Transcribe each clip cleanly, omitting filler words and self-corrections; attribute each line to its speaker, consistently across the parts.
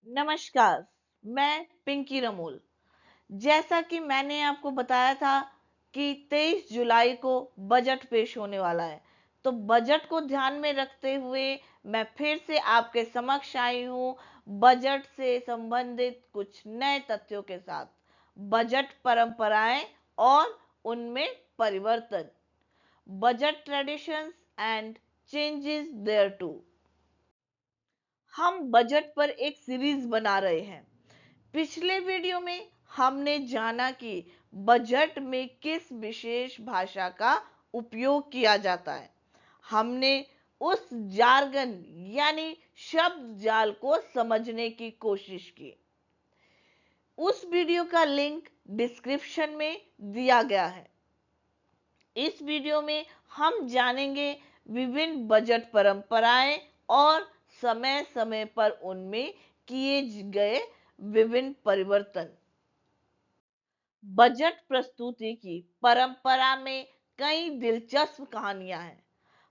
Speaker 1: नमस्कार। मैं पिंकी रमोल। जैसा कि मैंने आपको बताया था कि 23 जुलाई को बजट पेश होने वाला है, तो बजट को ध्यान में रखते हुए मैं फिर से आपके समक्ष आई हूँ बजट से संबंधित कुछ नए तथ्यों के साथ। बजट परंपराएं और उनमें परिवर्तन, budget traditions and changes thereto. हम बजट पर एक सीरीज बना रहे हैं। पिछले वीडियो में हमने जाना कि बजट में किस विशेष भाषा का उपयोग किया जाता है। हमने उस जार्गन यानी शब्द जाल को समझने की कोशिश की। उस वीडियो का लिंक डिस्क्रिप्शन में दिया गया है। इस वीडियो में हम जानेंगे विभिन्न बजट परंपराएं और समय समय पर उनमें किए गए विभिन्न परिवर्तन। बजट प्रस्तुति की परंपरा में कई दिलचस्प कहानियां हैं।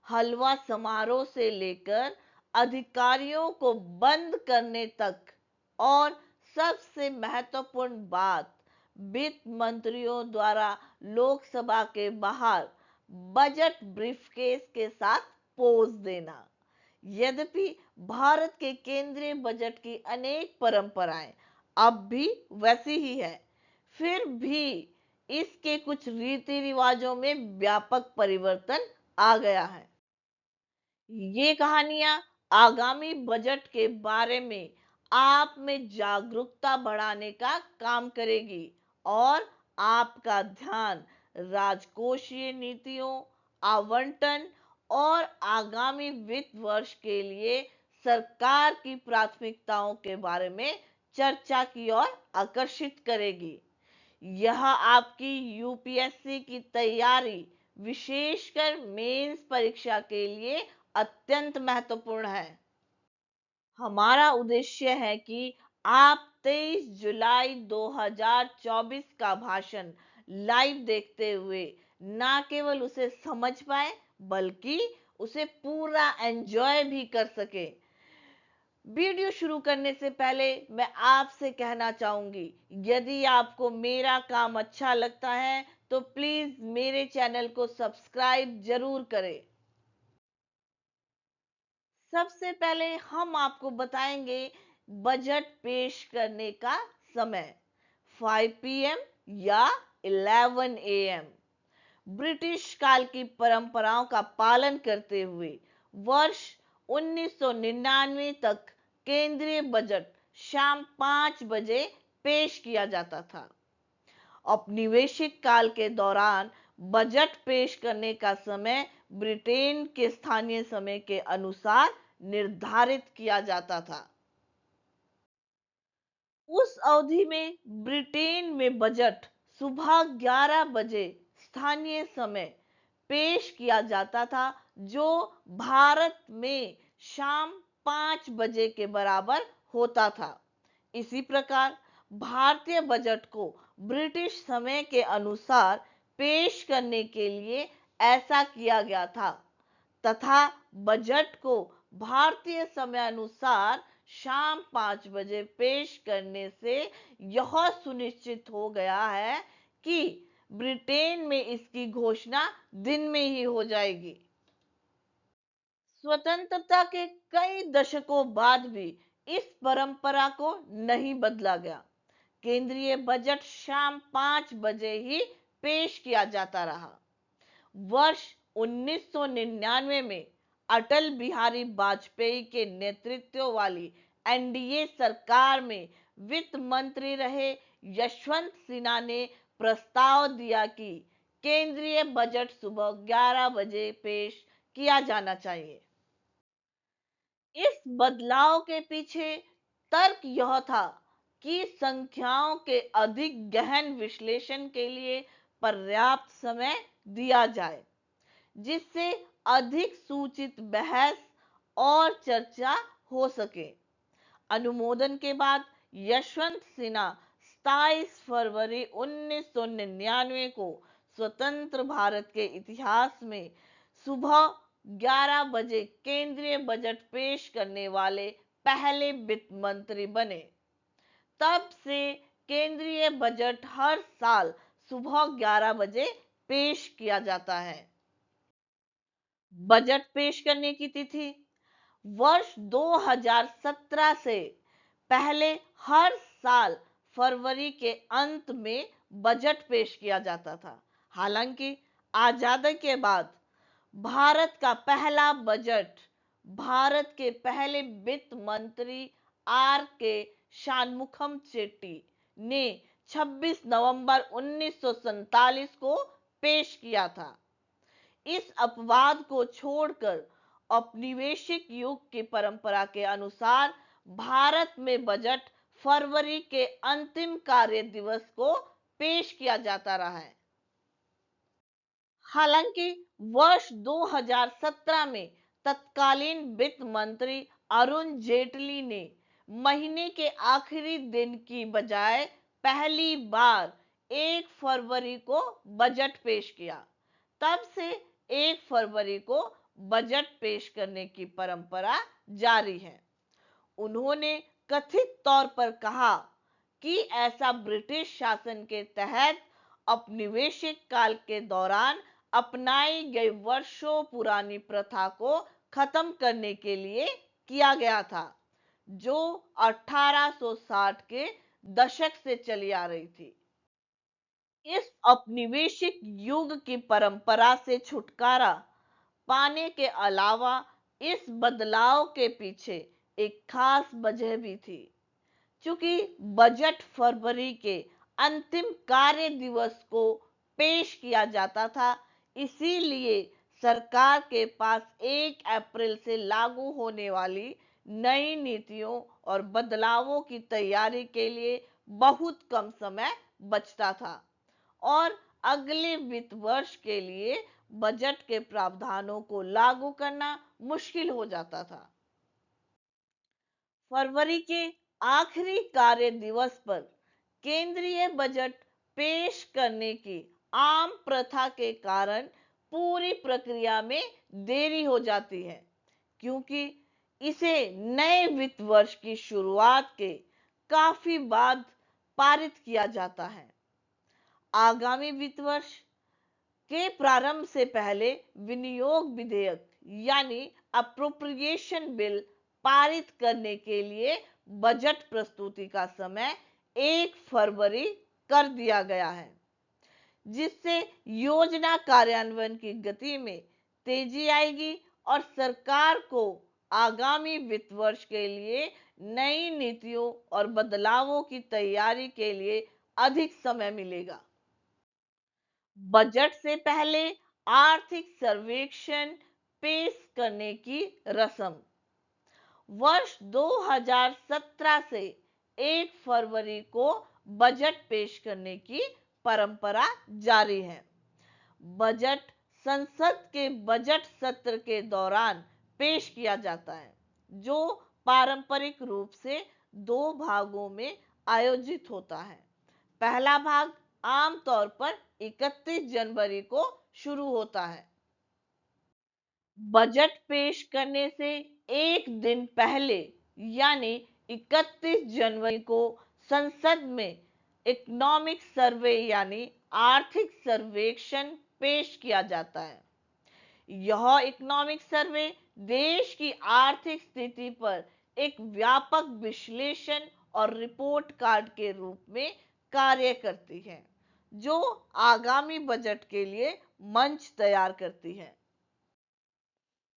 Speaker 1: हलवा समारोह से लेकर अधिकारियों को बंद करने तक, और सबसे महत्वपूर्ण बात, वित्त मंत्रियों द्वारा लोकसभा के बाहर बजट ब्रीफकेस के साथ पोज देना। यद्यपि भारत के केंद्रीय बजट की अनेक परंपराएं अब भी वैसी ही है, फिर भी इसके कुछ रीति रिवाजों में व्यापक परिवर्तन आ गया है। ये कहानियां आगामी बजट के बारे में आप में जागरूकता बढ़ाने का काम करेगी और आपका ध्यान राजकोषीय नीतियों, आवंटन और आगामी वित्त वर्ष के लिए सरकार की प्राथमिकताओं के बारे में चर्चा की ओर आकर्षित करेगी। यह आपकी यूपीएससी की तैयारी, विशेषकर मेंस परीक्षा के लिए अत्यंत महत्वपूर्ण है। हमारा उद्देश्य है कि आप 23 जुलाई 2024 का भाषण लाइव देखते हुए ना केवल उसे समझ पाए, बल्कि उसे पूरा एंजॉय भी कर सके। वीडियो शुरू करने से पहले मैं आपसे कहना चाहूंगी, यदि आपको मेरा काम अच्छा लगता है तो प्लीज मेरे चैनल को सब्सक्राइब जरूर करें। सबसे पहले हम आपको बताएंगे बजट पेश करने का समय, 5 पीएम या 11 एएम। ब्रिटिश काल की परंपराओं का पालन करते हुए वर्ष 1999 तक केंद्रीय बजट शाम 5 बजे पेश किया जाता था। औपनिवेशिक काल के दौरान बजट पेश करने का समय ब्रिटेन के स्थानीय समय के अनुसार निर्धारित किया जाता था। उस अवधि में ब्रिटेन में बजट सुबह 11 बजे स्थानीय समय पेश किया जाता था, जो भारत में शाम 5 बजे के बराबर होता था। इसी प्रकार भारतीय बजट को ब्रिटिश समय के अनुसार पेश करने के लिए ऐसा किया गया था, तथा बजट को भारतीय समय अनुसार शाम 5 बजे पेश करने से यह सुनिश्चित हो गया है कि ब्रिटेन में इसकी घोषणा दिन में ही हो जाएगी। स्वतंत्रता के कई दशकों बाद भी इस परंपरा को नहीं बदला गया। केंद्रीय बजट शाम 5 बजे ही पेश किया जाता रहा। वर्ष 1999 में अटल बिहारी वाजपेयी के नेतृत्व वाली एनडीए सरकार में वित्त मंत्री रहे यशवंत सिन्हा ने प्रस्ताव दिया कि केंद्रीय बजट सुबह 11 बजे पेश किया जाना चाहिए। इस बदलाव के पीछे तर्क यह था कि संख्याओं के अधिक गहन विश्लेषण के लिए पर्याप्त समय दिया जाए, जिससे अधिक सूचित बहस और चर्चा हो सके। अनुमोदन के बाद यशवंत सिन्हा 27 फरवरी 1999 को स्वतंत्र भारत के इतिहास में सुबह 11 बजे केंद्रीय बजट पेश करने वाले पहले वित्त मंत्री बने। तब से केंद्रीय बजट हर साल सुबह 11 बजे पेश किया जाता है। बजट पेश करने की तिथि वर्ष 2017 से पहले हर साल फरवरी के अंत में बजट पेश किया जाता था। हालांकि आजादी के बाद भारत का पहला बजट भारत के पहले वित्त मंत्री आर के शानमुखम चेट्टी ने 26 नवंबर 1947 को पेश किया था। इस अपवाद को छोड़कर औपनिवेशिक युग की परंपरा के अनुसार भारत में बजट फरवरी के अंतिम कार्य दिवस को पेश किया जाता रहा है। हालांकि वर्ष 2017 में तत्कालीन वित्त मंत्री अरुण जेटली ने महीने के आखिरी दिन की बजाय पहली बार 1 फरवरी को बजट पेश किया। तब से 1 फरवरी को बजट पेश करने की परंपरा जारी है। उन्होंने कथित तौर पर कहा कि ऐसा ब्रिटिश शासन के तहत औपनिवेशिक काल के दौरान अपनाई गई वर्षों पुरानी प्रथा को खत्म करने के लिए किया गया था, जो 1860 के दशक से चली आ रही थी। इस औपनिवेशिक युग की परंपरा से छुटकारा पाने के अलावा इस बदलाव के पीछे एक खास वजह भी थी। चूंकि बजट फरवरी के अंतिम कार्य दिवस को पेश किया जाता था, इसीलिए सरकार के पास 1 अप्रैल से लागू होने वाली नई नीतियों और बदलावों की तैयारी के लिए बहुत कम समय बचता था और अगले वित्त वर्ष के लिए बजट के प्रावधानों को लागू करना मुश्किल हो जाता था। फरवरी के आखिरी कार्य दिवस पर केंद्रीय बजट पेश करने की आम प्रथा के कारण पूरी प्रक्रिया में देरी हो जाती है, क्योंकि इसे नए वित्त वर्ष की शुरुआत के काफी बाद पारित किया जाता है। आगामी वित्त वर्ष के प्रारंभ से पहले विनियोग विधेयक यानी अप्रोप्रिएशन बिल पारित करने के लिए बजट प्रस्तुति का समय 1 फरवरी कर दिया गया है, जिससे योजना कार्यान्वयन की गति में तेजी आएगी और सरकार को आगामी वित्त वर्ष के लिए नई नीतियों और बदलावों की तैयारी के लिए अधिक समय मिलेगा। बजट से पहले आर्थिक सर्वेक्षण पेश करने की रस्म वर्ष 2017 से 1 फरवरी को बजट पेश करने की परंपरा जारी है। बजट संसद के बजट सत्र के दौरान पेश किया जाता है, जो पारंपरिक रूप से 2 भागों में आयोजित होता है। पहला भाग आमतौर पर 31 जनवरी को शुरू होता है। बजट पेश करने से एक दिन पहले यानी 31 जनवरी को संसद में इकोनॉमिक सर्वे यानी आर्थिक सर्वेक्षण पेश किया जाता है। यह इकोनॉमिक सर्वे देश की आर्थिक स्थिति पर एक व्यापक विश्लेषण और रिपोर्ट कार्ड के रूप में कार्य करती है, जो आगामी बजट के लिए मंच तैयार करती है।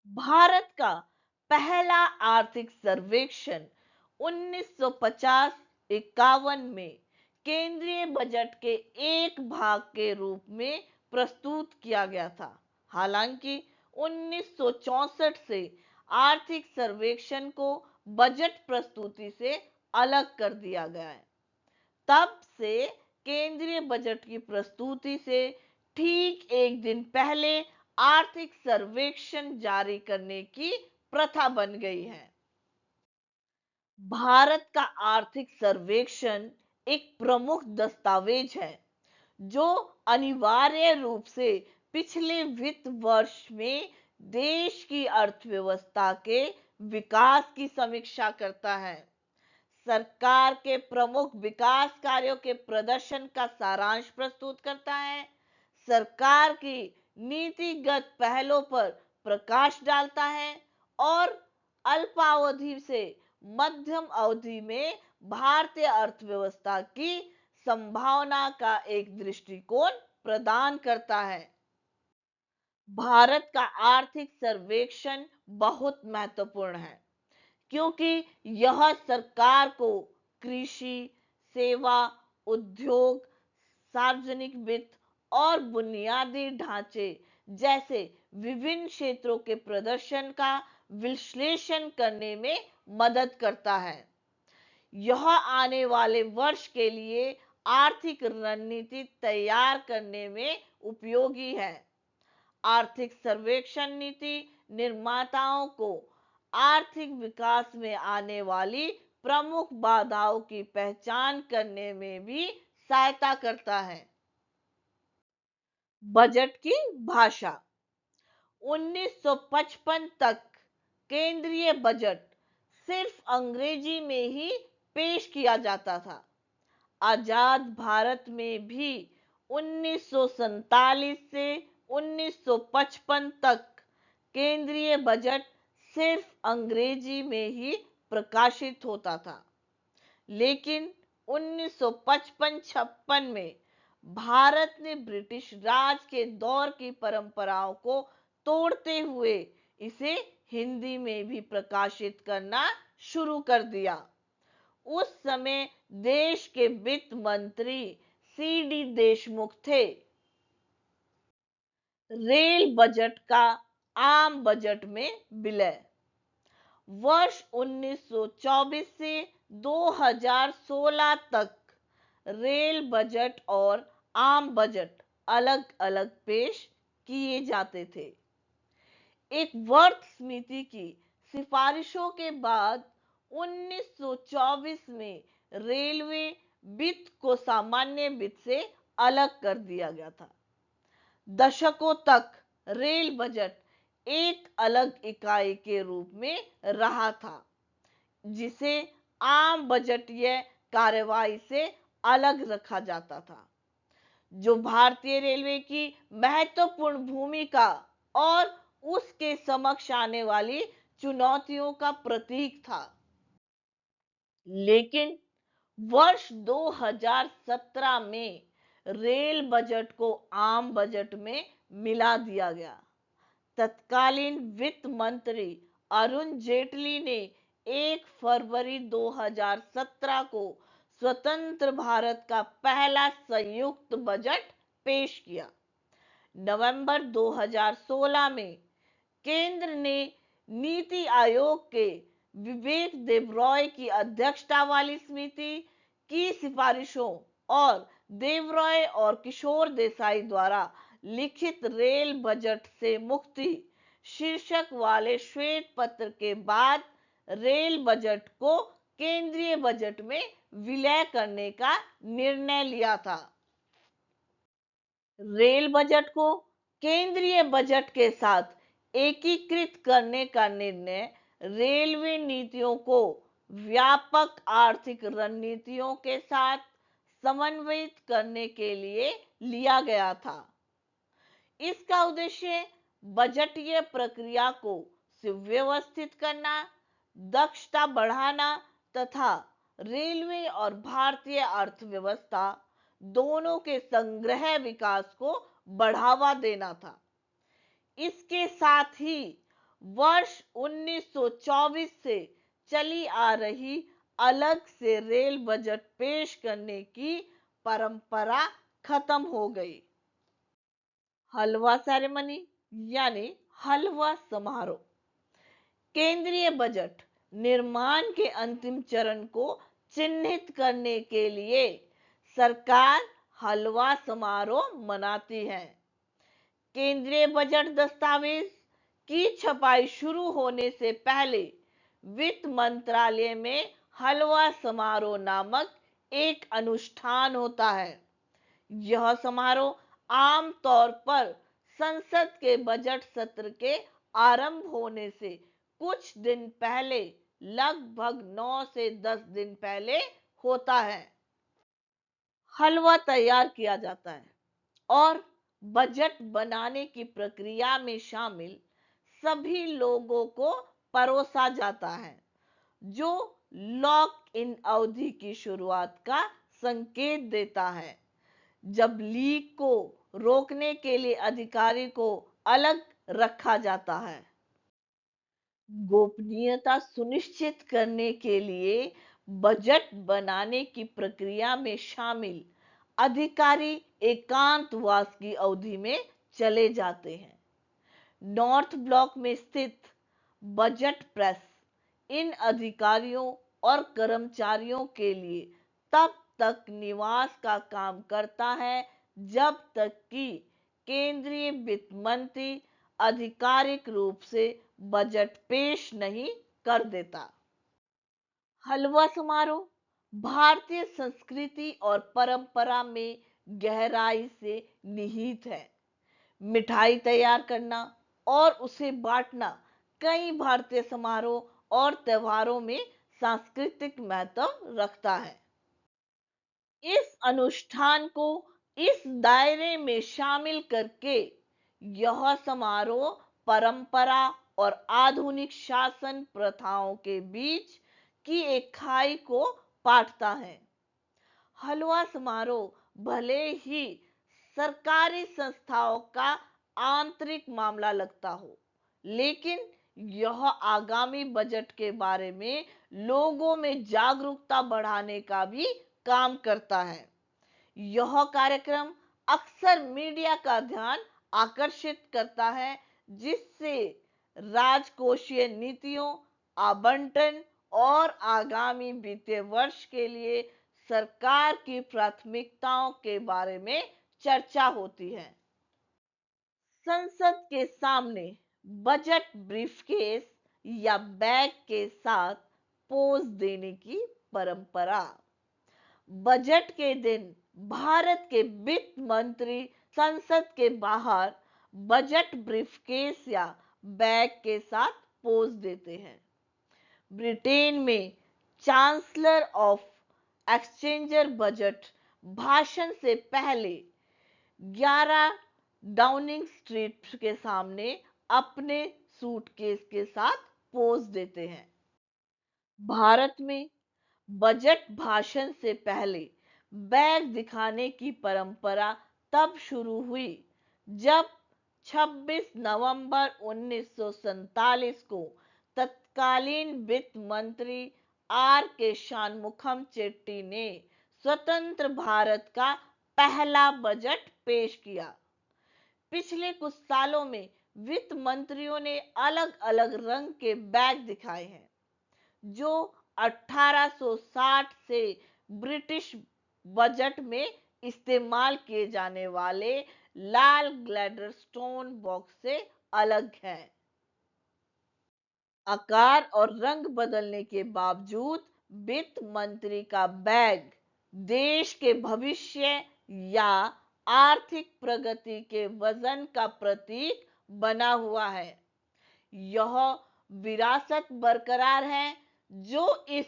Speaker 1: भारत का पहला आर्थिक सर्वेक्षण 1950-51 में केंद्रीय बजट के एक भाग के रूप में प्रस्तुत किया गया था। हालांकि 1964 से आर्थिक सर्वेक्षण को बजट प्रस्तुति से अलग कर दिया गया है। तब से केंद्रीय बजट की प्रस्तुति से ठीक एक दिन पहले आर्थिक सर्वेक्षण जारी करने की प्रथा बन गई है। भारत का आर्थिक सर्वेक्षण एक प्रमुख दस्तावेज है, जो अनिवार्य रूप से पिछले वित्त वर्ष में देश की अर्थव्यवस्था के विकास की समीक्षा करता है, सरकार के प्रमुख विकास कार्यों के प्रदर्शन का सारांश प्रस्तुत करता है, सरकार की नीतिगत पहलों पर प्रकाश डालता है और अल्पावधि से मध्यम अवधि में भारतीय अर्थव्यवस्था की संभावना का एक दृष्टिकोण प्रदान करता है। भारत का आर्थिक सर्वेक्षण बहुत महत्वपूर्ण है क्योंकि यह सरकार को कृषि, सेवा, उद्योग, सार्वजनिक वित्त और बुनियादी ढांचे जैसे विभिन्न क्षेत्रों के प्रदर्शन का विश्लेषण करने में मदद करता है। यह आने वाले वर्ष के लिए आर्थिक रणनीति तैयार करने में उपयोगी है। आर्थिक सर्वेक्षण नीति निर्माताओं को आर्थिक विकास में आने वाली प्रमुख बाधाओं की पहचान करने में भी सहायता करता है। बजट की भाषा 1955 तक केंद्रीय बजट सिर्फ अंग्रेजी में ही पेश किया जाता था। आजाद भारत में भी 1947 से 1955 तक केंद्रीय बजट सिर्फ अंग्रेजी में ही प्रकाशित होता था, लेकिन 1955-56 में भारत ने ब्रिटिश राज के दौर की परंपराओं को तोड़ते हुए इसे हिंदी में भी प्रकाशित करना शुरू कर दिया। उस समय देश के वित्त मंत्री सी.डी. देशमुख थे। रेल बजट का आम बजट में विलय वर्ष 1924 से 2016 तक रेल बजट और आम बजट अलग-अलग पेश किए जाते थे। एक वर्ग समिति की सिफारिशों के बाद 1924 में रेलवे वित्त को सामान्य वित्त से अलग कर दिया गया था। दशकों तक रेल बजट एक अलग इकाई के रूप में रहा था, जिसे आम बजटीय कार्यवाही से अलग रखा जाता था, जो भारतीय रेलवे की महत्वपूर्ण भूमिका और उसके समक्ष आने वाली चुनौतियों का प्रतीक था। लेकिन वर्ष 2017 में रेल बजट को आम बजट में मिला दिया गया। तत्कालीन वित्त मंत्री अरुण जेटली ने 1 फरवरी 2017 को स्वतंत्र भारत का पहला संयुक्त बजट पेश किया। नवंबर 2016 में केंद्र ने नीति आयोग के विवेक देबरॉय की अध्यक्षता वाली समिति की सिफारिशों और देबरॉय और किशोर देसाई द्वारा लिखित रेल बजट से मुक्ति शीर्षक वाले श्वेत पत्र के बाद रेल बजट को केंद्रीय बजट में विलय करने का निर्णय लिया था। रेल बजट को केंद्रीय बजट के साथ एकीकृत करने का निर्णय रेलवे नीतियों को व्यापक आर्थिक रणनीतियों के साथ समन्वयित करने के लिए लिया गया था। इसका उद्देश्य बजटीय प्रक्रिया को सुव्यवस्थित करना, दक्षता बढ़ाना तथा रेलवे और भारतीय अर्थव्यवस्था दोनों के संग्रह विकास को बढ़ावा देना था। इसके साथ ही वर्ष 1924 से चली आ रही अलग से रेल बजट पेश करने की परंपरा खत्म हो गई। हलवा सेरेमनी यानी हलवा समारोह केंद्रीय बजट निर्माण के अंतिम चरण को चिन्हित करने के लिए सरकार हलवा समारोह मनाती है। केंद्रीय बजट दस्तावेज की छपाई शुरू होने से पहले वित्त मंत्रालय में हलवा समारोह नामक एक अनुष्ठान होता है। यह समारोह आमतौर पर संसद के बजट सत्र के आरंभ होने से कुछ दिन पहले, लगभग 9 से 10 दिन पहले होता है। हलवा तैयार किया जाता है और बजट बनाने की प्रक्रिया में शामिल सभी लोगों को परोसा जाता है, जो लॉक इन अवधि की शुरुआत का संकेत देता है, जब लीक को रोकने के लिए अधिकारी को अलग रखा जाता है। गोपनीयता सुनिश्चित करने के लिए बजट बनाने की प्रक्रिया में शामिल अधिकारी एकांतवास की अवधि में चले जाते हैं। नॉर्थ ब्लॉक में स्थित बजट प्रेस इन अधिकारियों और कर्मचारियों के लिए तब तक निवास का काम करता है जब तक कि केंद्रीय वित्त मंत्री आधिकारिक रूप से बजट पेश नहीं कर देता। हलवा समारोह भारतीय संस्कृति और परंपरा में गहराई से निहित है। मिठाई तैयार करना और उसे बांटना कई भारतीय समारोह और त्योहारों में सांस्कृतिक महत्व रखता है। इस अनुष्ठान को इस दायरे में शामिल करके यह समारोह परंपरा और आधुनिक शासन प्रथाओं के बीच की एक खाई को पाटता है। हलवा समारोह भले ही सरकारी संस्थाओं का आंतरिक मामला लगता हो, लेकिन यह आगामी बजट के बारे में लोगों में जागरूकता बढ़ाने का भी काम करता है। यह कार्यक्रम अक्सर मीडिया का ध्यान आकर्षित करता है, जिससे राजकोषीय नीतियों, आवंटन और आगामी वित्तीय वर्ष के लिए सरकार की प्राथमिकताओं के बारे में चर्चा होती है। संसद के सामने बजट ब्रीफकेस या बैग के साथ पोज देने की परंपरा। बजट के दिन भारत के वित्त मंत्री संसद के बाहर बजट ब्रीफकेस या बैग के साथ पोज देते हैं। ब्रिटेन में चांसलर ऑफ एक्सचेंजर बजट भाषण से पहले 11 डाउनिंग स्ट्रीट के सामने अपने सूटकेस के साथ पोज देते हैं। भारत में बजट भाषण से पहले बैग दिखाने की परंपरा तब शुरू हुई जब 26 नवंबर 1947 को तत्कालीन वित्त मंत्री आर के शानमुखम चेट्टी ने स्वतंत्र भारत का पहला बजट पेश किया। पिछले कुछ सालों में वित्त मंत्रियों ने अलग अलग रंग के बैग दिखाए हैं, जो 1860 से ब्रिटिश बजट में इस्तेमाल किए जाने वाले लाल ग्लैडस्टोन बॉक्स से अलग है। आकार और रंग बदलने के बावजूद वित्त मंत्री का बैग देश के भविष्य या आर्थिक प्रगति के वजन का प्रतीक बना हुआ है। यह विरासत बरकरार है जो इस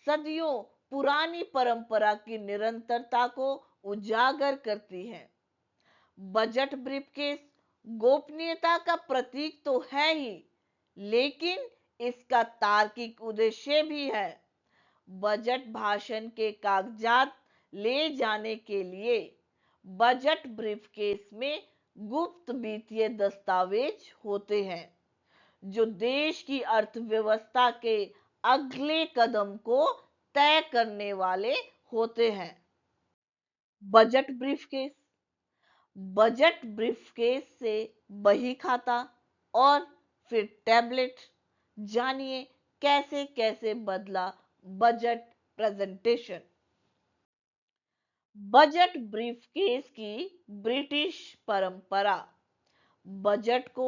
Speaker 1: सदियों पुरानी परंपरा की निरंतरता को उजागर करती है। बजट ब्रीफकेस गोपनीयता का प्रतीक तो है ही, लेकिन इसका तार्किक उद्देश्य भी है। बजट भाषण के कागजात ले जाने के लिए बजट ब्रीफकेस में गुप्त वित्तीय दस्तावेज होते हैं, जो देश की अर्थव्यवस्था के अगले कदम को तय करने वाले होते हैं। बजट ब्रीफकेस बजट ब्रीफकेस से बही खाता और फिर टैबलेट। जानिए कैसे कैसे बदला बजट प्रेजेंटेशन। बजट ब्रीफकेस की ब्रिटिश परंपरा। बजट को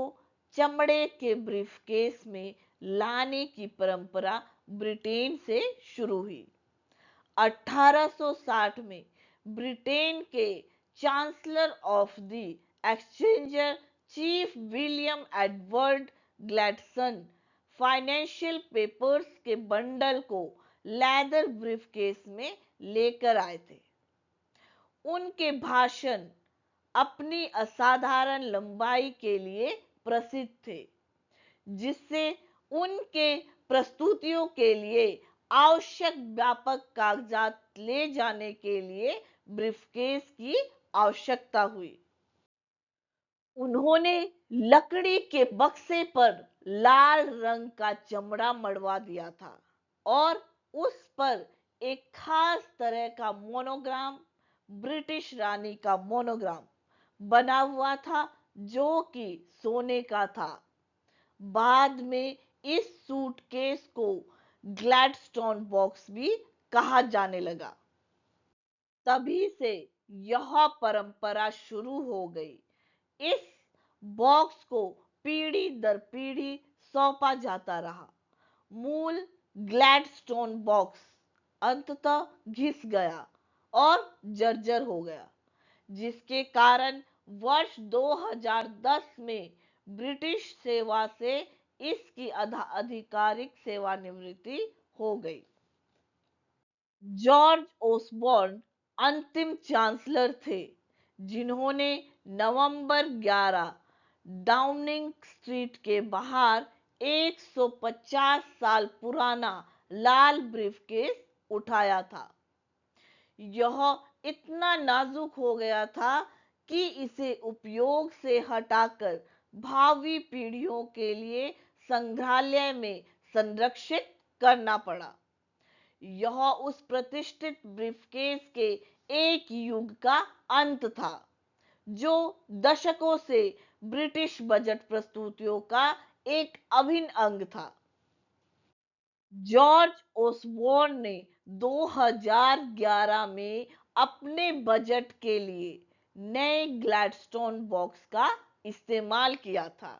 Speaker 1: चमड़े के ब्रीफकेस में लाने की परंपरा ब्रिटेन से शुरू हुई। 1860 में ब्रिटेन के chancellor of the exchanger chief William Edward Gladstone financial papers के बंडल को लेदर ब्रीफकेस में लेकर आए थे। उनके भाषण अपनी असाधारण लंबाई के लिए प्रसिद्ध थे, जिससे उनके प्रस्तुतियों के लिए आवश्यक व्यापक कागजात ले जाने के लिए ब्रीफकेस की आवश्यकता हुई। उन्होंने लकड़ी के बक्से पर लाल रंग का चमड़ा मढ़वा दिया था और उस पर एक खास तरह का मोनोग्राम, ब्रिटिश रानी का मोनोग्राम बना हुआ था, जो कि सोने का था। बाद में इस सूटकेस को ग्लैडस्टोन बॉक्स भी कहा जाने लगा। तभी से यह परंपरा शुरू हो गई। इस बॉक्स को पीढ़ी दर पीढ़ी सौंपा जाता रहा। मूल ग्लैडस्टोन बॉक्स अंततः घिस गया और जर्जर हो गया, जिसके कारण वर्ष 2010 में ब्रिटिश सेवा से इसकी आधिकारिक सेवानिवृत्ति हो गई। जॉर्ज ओसबॉर्न अंतिम चांसलर थे, जिन्होंने नवंबर 11 डाउनिंग स्ट्रीट के बाहर 150 साल पुराना लाल ब्रीफकेस उठाया था। यह इतना नाजुक हो गया था कि इसे उपयोग से हटाकर भावी पीढ़ियों के लिए संग्रहालय में संरक्षित करना पड़ा। यह उस प्रतिष्ठित ब्रीफकेस के एक युग का अंत था, जो दशकों से ब्रिटिश बजट प्रस्तुतियों का एक अभिन्न अंग था। जॉर्ज ओसबोर्न ने 2011 में अपने बजट के लिए नए ग्लैडस्टोन बॉक्स का इस्तेमाल किया था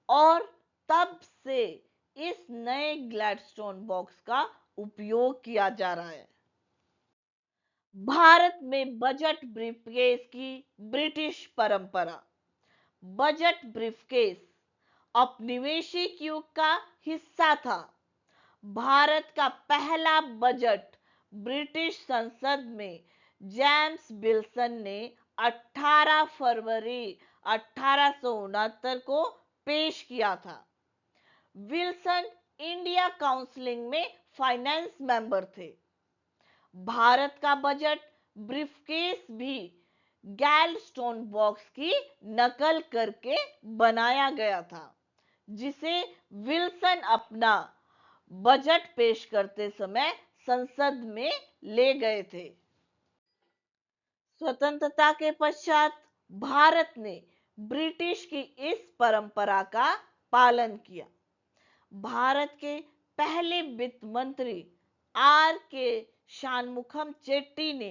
Speaker 1: और तब से इस नए ग्लैडस्टोन बॉक्स का उपयोग किया जा रहा है। भारत में बजट ब्रीफकेस की ब्रिटिश परंपरा। बजट ब्रीफकेस औपनिवेशिक युग का हिस्सा था। भारत का पहला बजट ब्रिटिश संसद में जेम्स विल्सन ने 18 फरवरी 1869 को पेश किया था। विल्सन इंडिया काउंसिल में फाइनेंस मेंबर थे। भारत का बजट ब्रीफकेस भी गैलस्टोन बॉक्स की नकल करके बनाया गया था, जिसे विल्सन अपना बजट पेश करते समय संसद में ले गए थे। स्वतंत्रता के पश्चात भारत ने ब्रिटिश की इस परंपरा का पालन किया। भारत के पहले वित्त मंत्री आर के शानमुखम चेट्टी ने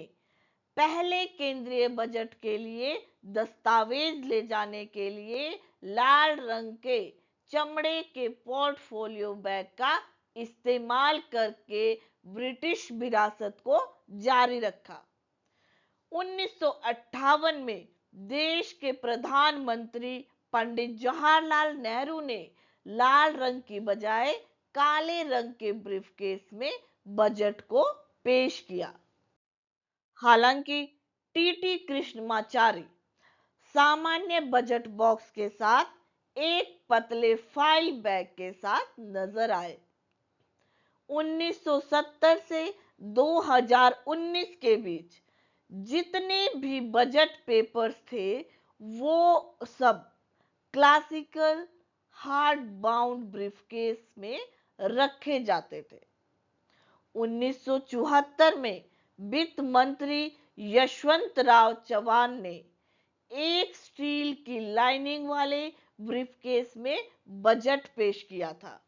Speaker 1: पहले केंद्रीय बजट के लिए दस्तावेज ले जाने के लिए लाल रंग के चमड़े के पोर्टफोलियो बैग का इस्तेमाल करके ब्रिटिश विरासत को जारी रखा। 1958 में देश के प्रधानमंत्री पंडित जवाहरलाल नेहरू ने लाल रंग की बजाय काले रंग के ब्रीफकेस में बजट को पेश किया। हालांकि टीटी कृष्णमाचारी सामान्य बजट बॉक्स के साथ एक पतले फाइल बैग के साथ नजर आए। 1970 से 2019 के बीच जितने भी बजट पेपर्स थे, वो सब क्लासिकल हार्ड बाउंड ब्रीफकेस में रखे जाते थे। 1974 में वित्त मंत्री यशवंतराव चव्हाण ने एक स्टील की लाइनिंग वाले ब्रीफकेस में बजट पेश किया था।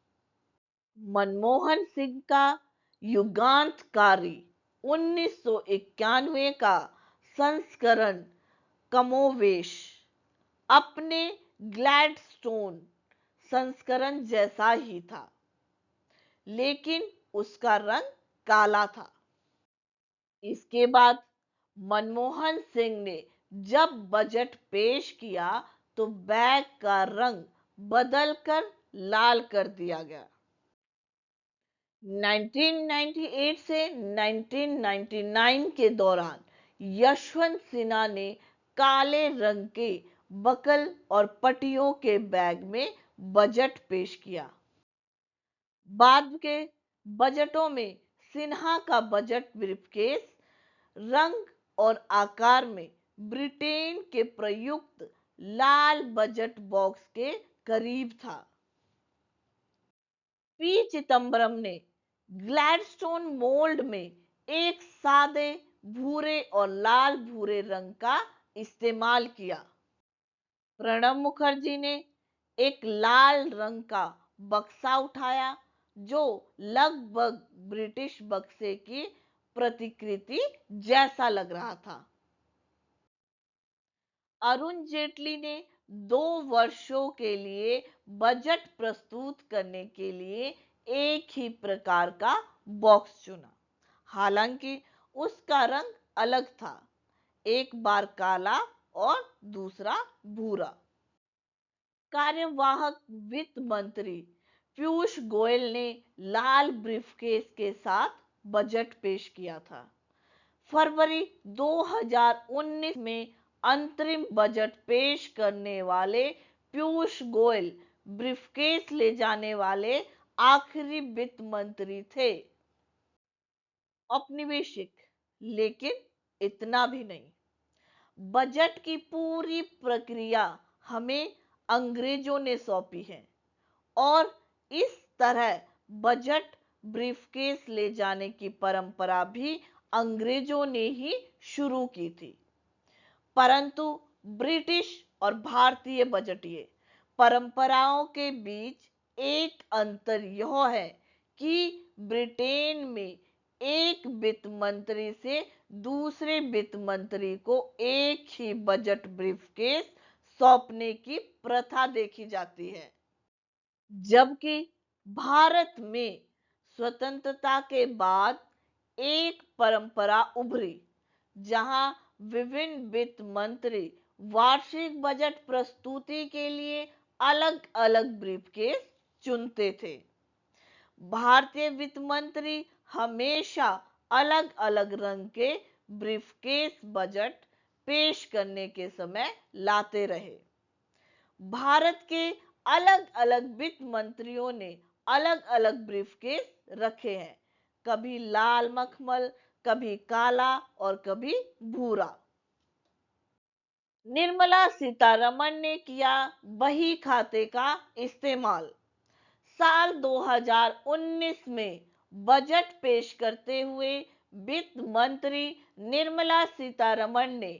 Speaker 1: मनमोहन सिंह का युगांतकारी 1991 का संस्करण कमोवेश अपने ग्लैडस्टोन संस्करण जैसा ही था, लेकिन उसका रंग काला था। इसके बाद मनमोहन सिंह ने जब बजट पेश किया तो बैग का रंग बदलकर लाल कर दिया गया। 1998 से 1999 के दौरान यशवंत सिन्हा ने काले रंग के बकल और पट्टियों के बैग में बजट पेश किया। बाद के बजटों में सिन्हा का बजट ब्रीफकेस रंग और आकार में ब्रिटेन के प्रयुक्त लाल बजट बॉक्स के करीब था। पी चिदम्बरम ने ग्लैडस्टोन मोल्ड में एक सादे भूरे और लाल भूरे रंग का इस्तेमाल किया। प्रणब मुखर्जी ने एक लाल रंग का बक्सा उठाया जो लगभग ब्रिटिश बक्से की प्रतिकृति जैसा लग रहा था। अरुण जेटली ने 2 वर्षों के लिए बजट प्रस्तुत करने के लिए एक ही प्रकार का बॉक्स चुना। हालांकि उसका रंग अलग था, एक बार काला और दूसरा भूरा। कार्यवाहक वित्त मंत्री पीयूष गोयल ने लाल ब्रीफकेस के साथ बजट पेश किया था। फरवरी 2019 में अंतरिम बजट पेश करने वाले पीयूष गोयल ब्रीफकेस ले जाने वाले आखिरी वित्त मंत्री थे। औपनिवेशिक, लेकिन इतना भी नहीं। बजट की पूरी प्रक्रिया हमें अंग्रेजों ने सौंपी है और इस तरह बजट ब्रीफकेस ले जाने की परंपरा भी अंग्रेजों ने ही शुरू की थी। परंतु ब्रिटिश और भारतीय बजटीय परंपराओं के बीच एक अंतर यह है कि ब्रिटेन में एक वित्त मंत्री से दूसरे वित्त मंत्री को एक ही बजट ब्रीफकेस सौंपने की प्रथा देखी जाती है, जबकि भारत में स्वतंत्रता के बाद एक परंपरा उभरी जहां विभिन्न वित्त मंत्री वार्षिक बजट प्रस्तुति के लिए अलग-अलग ब्रीफकेस चुनते थे। भारतीय वित्त मंत्री हमेशा अलग-अलग रंग के ब्रीफकेस बजट पेश करने के समय लाते रहे। भारत के अलग-अलग वित्त मंत्रियों ने अलग-अलग ब्रीफकेस रखे हैं, कभी लाल मखमल, कभी काला और कभी भूरा। निर्मला सीतारमण ने किया बही खाते का इस्तेमाल। साल 2019 में बजट पेश करते हुए वित्त मंत्री निर्मला सीतारमण ने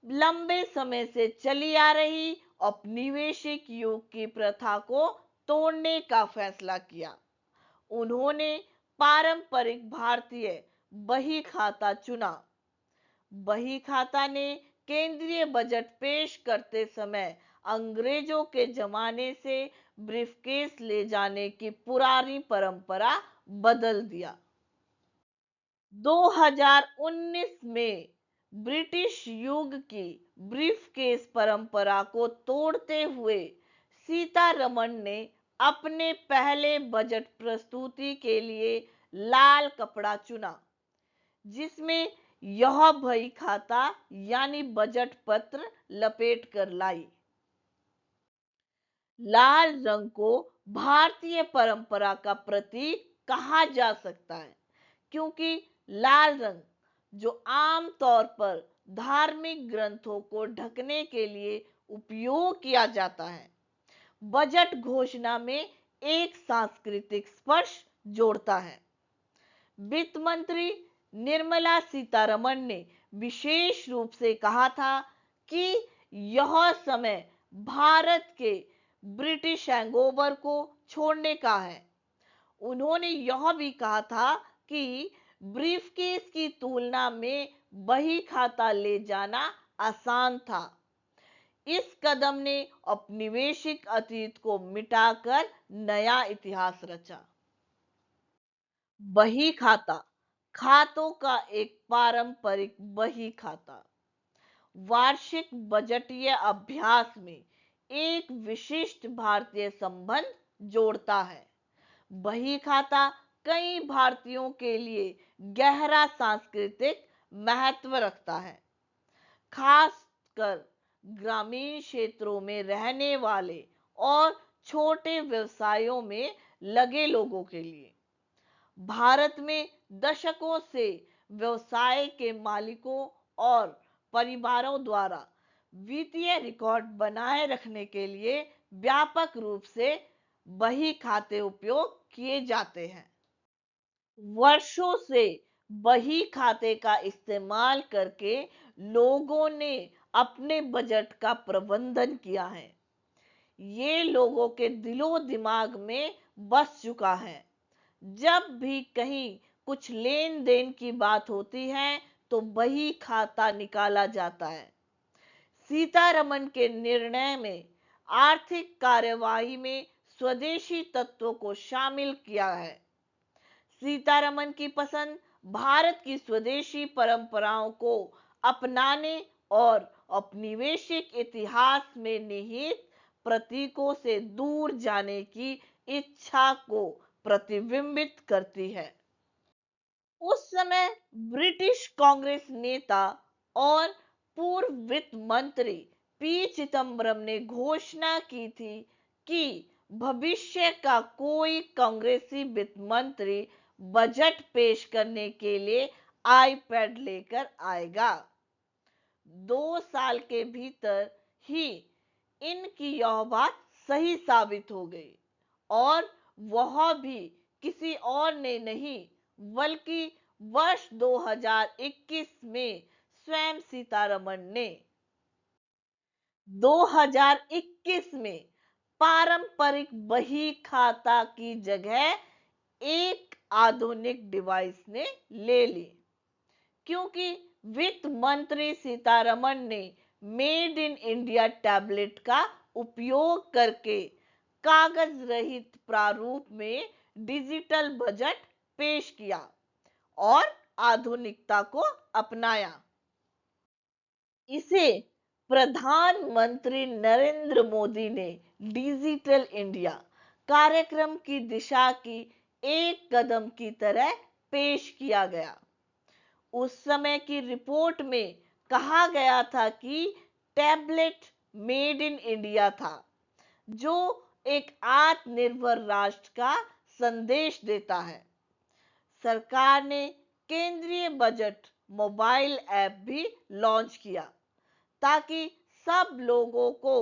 Speaker 1: लंबे समय से चली आ रही औपनिवेशिक युग की प्रथा को तोड़ने का फैसला किया। उन्होंने पारंपरिक भारतीय बही खाता चुना। बही खाता ने केंद्रीय बजट पेश करते समय अंग्रेजों के जमाने से ब्रीफकेस ले जाने की पुरानी परंपरा बदल दिया। 2019 में ब्रिटिश युग की ब्रीफकेस परंपरा को तोड़ते हुए सीतारमण ने अपने पहले बजट प्रस्तुति के लिए लाल कपड़ा चुना, जिसमें यह बही खाता यानी बजट पत्र लपेट कर लाई। लाल रंग को भारतीय परंपरा का प्रतीक कहा जा सकता है, क्योंकि लाल रंग जो आम तौर पर धार्मिक ग्रंथों को ढकने के लिए उपयोग किया जाता है, बजट घोषणा में एक सांस्कृतिक स्पर्श जोड़ता है। वित्त मंत्री निर्मला सीतारमण ने विशेष रूप से कहा था कि यह समय भारत के ब्रिटिश हैंगओवर को छोड़ने का है। उन्होंने यह भी कहा था कि ब्रीफकेस की तुलना में बही खाता ले जाना आसान था। इस कदम ने औपनिवेशिक अतीत को मिटाकर नया इतिहास रचा। बही खाता खातों का एक पारंपरिक बही खाता वार्षिक बजटीय अभ्यास में एक विशिष्ट भारतीय संबंध जोड़ता है। बही खाता कई भारतीयों के लिए गहरा सांस्कृतिक महत्व रखता है, खासकर ग्रामीण क्षेत्रों में रहने वाले और छोटे व्यवसायों में लगे लोगों के लिए। भारत में दशकों से व्यवसाय के मालिकों और परिवारों द्वारा वित्तीय रिकॉर्ड बनाए रखने के लिए व्यापक रूप से बही खाते उपयोग किए जाते हैं। वर्षों से बही खाते का इस्तेमाल करके लोगों ने अपने बजट का प्रबंधन किया है। ये लोगों के दिलो दिमाग में बस चुका है। जब भी कहीं कुछ लेन देन की बात होती है तो बही खाता निकाला जाता है। सीतारमण के निर्णय में आर्थिक कार्यवाही में स्वदेशी तत्वों को शामिल किया है। सीतारमण की पसंद भारत की स्वदेशी परंपराओं को अपनाने और औपनिवेशिक इतिहास में निहित प्रतीकों से दूर जाने की इच्छा को प्रतिबिंबित करती है। उस समय ब्रिटिश कांग्रेस नेता और पूर्व वित्त मंत्री पी चिदंबरम ने घोषणा की थी कि भविष्य का कोई कांग्रेसी वित्त मंत्री बजट पेश करने के लिए आईपैड लेकर आएगा। 2 साल के भीतर ही इनकी यह बात सही साबित हो गई और वह भी किसी और ने नहीं बल्कि वर्ष 2021 में स्वयं सीतारमण ने 2021 में पारंपरिक बही खाता की जगह एक आधुनिक डिवाइस ने ले ली, क्योंकि वित्त मंत्री सीतारमण ने मेड इन इंडिया टैबलेट का उपयोग करके कागज रहित प्रारूप में डिजिटल बजट पेश किया और आधुनिकता को अपनाया। इसे प्रधानमंत्री नरेंद्र मोदी ने डिजिटल इंडिया कार्यक्रम की दिशा की एक कदम की तरह पेश किया गया। उस समय की रिपोर्ट में कहा गया था कि टैबलेट मेड इन इंडिया था, जो एक आत्मनिर्भर राष्ट्र का संदेश देता है। सरकार ने केंद्रीय बजट मोबाइल ऐप भी लॉन्च किया ताकि सब लोगों को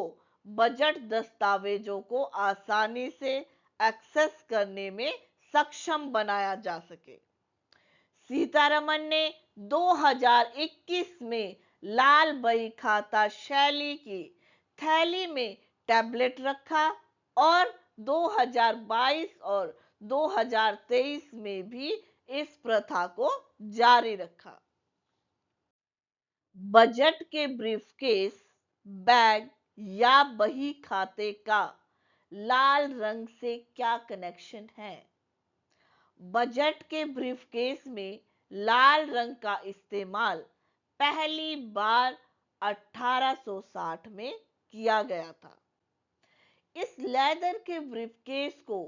Speaker 1: बजट दस्तावेजों को आसानी से एक्सेस करने में सक्षम बनाया जा सके। सीतारमण ने 2021 में लाल बही खाता शैली की थैली में टैबलेट रखा और 2022 और 2023 में भी इस प्रथा को जारी रखा। बजट के ब्रीफकेस, बैग या बही खाते का लाल रंग से क्या कनेक्शन है? बजट के ब्रीफकेस में लाल रंग का इस्तेमाल पहली बार 1860 में किया गया था। इस लेदर के ब्रीफकेस को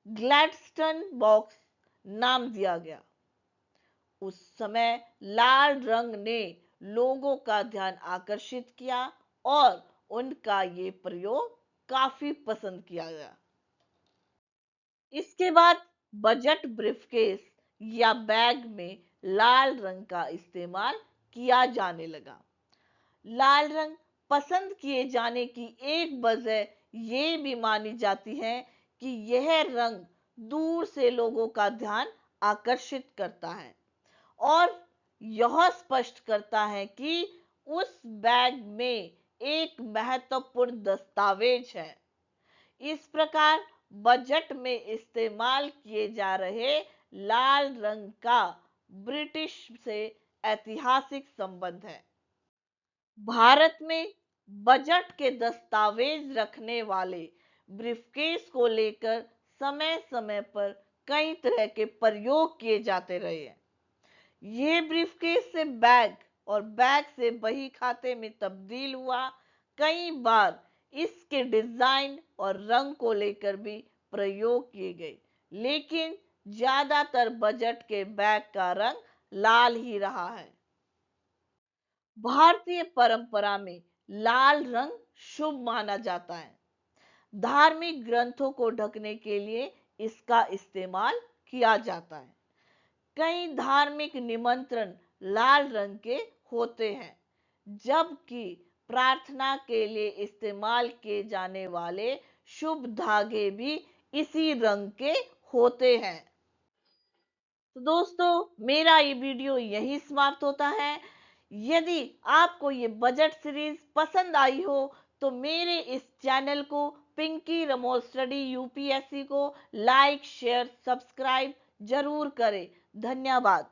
Speaker 1: ग्लैडस्टोन बॉक्स नाम दिया गया। उस समय लाल रंग ने लोगों का ध्यान आकर्षित किया और उनका ये प्रयोग काफी पसंद किया गया। इसके बाद बजट ब्रीफकेस या बैग में लाल रंग का इस्तेमाल किया जाने लगा। लाल रंग पसंद किए जाने की एक वजह ये भी मानी जाती है कि यह रंग दूर से लोगों का ध्यान आकर्षित करता है और यह स्पष्ट करता है कि उस बैग में एक महत्वपूर्ण दस्तावेज है। इस प्रकार बजट में इस्तेमाल किए जा रहे लाल रंग का ब्रिटिश से ऐतिहासिक संबंध है। भारत में बजट के दस्तावेज रखने वाले ब्रीफकेस को लेकर समय समय पर कई तरह के प्रयोग किए जाते रहे हैं। ये ब्रीफकेस से बैग और बैग से बही खाते में तब्दील हुआ। कई बार इसके डिजाइन और रंग को लेकर भी प्रयोग किए गए, लेकिन ज्यादातर बजट के बैग का रंग लाल ही रहा है। भारतीय परंपरा में लाल रंग शुभ माना जाता है। धार्मिक ग्रंथों को ढकने के लिए इसका इस्तेमाल किया जाता है। कई धार्मिक निमंत्रण लाल रंग के होते हैं, जबकि प्रार्थना के लिए इस्तेमाल किए जाने वाले शुभ धागे भी इसी रंग के होते हैं। तो दोस्तों, मेरा ये वीडियो यही समाप्त होता है। यदि आपको ये बजट सीरीज पसंद आई हो तो मेरे इस चैनल को पिंकी रमोल स्टडी यूपीएससी को लाइक शेयर सब्सक्राइब जरूर करें। धन्यवाद।